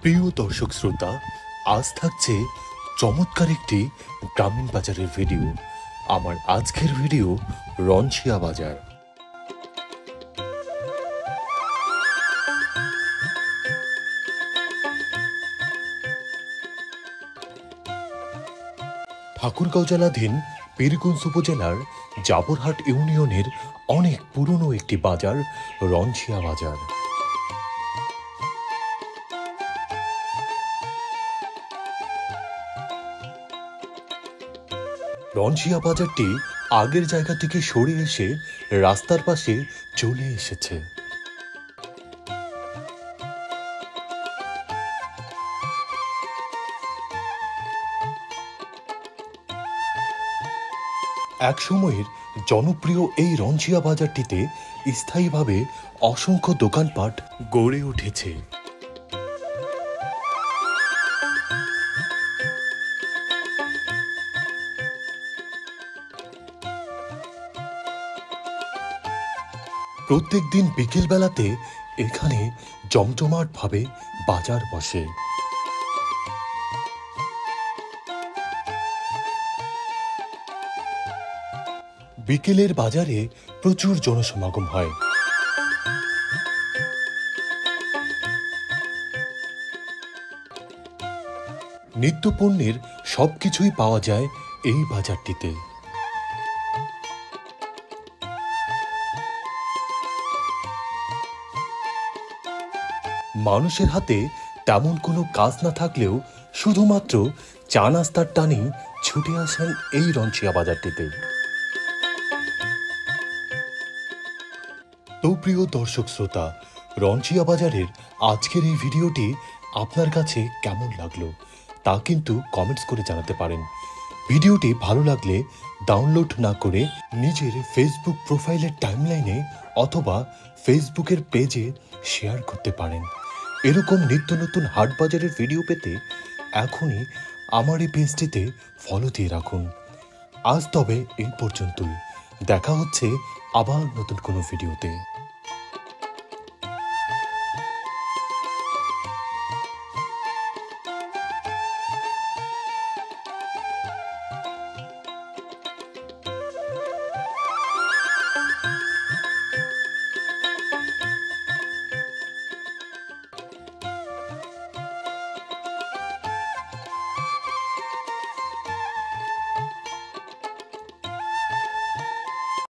প্রিয় দর্শক শ্রোতা, আজ থাকছে চমৎকার একটি গ্রামীণ বাজারের ভিডিও। আমার আজকের ভিডিও রনছিয়া বাজার। ঠাকুরগাঁও জেলাধীন পীরগঞ্জ উপজেলার জাবরহাট ইউনিয়নের অনেক পুরনো একটি বাজার রনছিয়া বাজার। রনছিয়া বাজারটি আগের জায়গা থেকে সরে এসে রাস্তার পাশে চলে এসেছে। এক সময়ের জনপ্রিয় এই রনছিয়া বাজারটিতে স্থায়ীভাবে অসংখ্য দোকানপাট গড়ে উঠেছে। প্রত্যেক দিন বিকেল বেলাতে এখানে জমজমাটভাবে বাজার বসে। বিকেলের বাজারে প্রচুর জনসমাগম হয়। নিত্যপণ্যের সবকিছুই পাওয়া যায় এই বাজারটিতে। মানুষের হাতে তেমন কোনো কাজ না থাকলেও শুধুমাত্র চা নাস্তার টানেই ছুটে আসেন এই রনছিয়া বাজারটিতে। তো প্রিয় দর্শক শ্রোতা, রনছিয়া বাজারের আজকের এই ভিডিওটি আপনার কাছে কেমন লাগলো তা কিন্তু কমেন্টস করে জানাতে পারেন। ভিডিওটি ভালো লাগলে ডাউনলোড না করে নিজের ফেসবুক প্রোফাইলের টাইমলাইনে অথবা ফেসবুকের পেজে শেয়ার করতে পারেন। এরকম নিত্য নতুন হাট বাজারের ভিডিও পেতে এখনই আমার এই পেজটিতে ফলো দিয়ে রাখুন। আজ তবে এই পর্যন্তই, দেখা হচ্ছে আবার নতুন কোনো ভিডিওতে।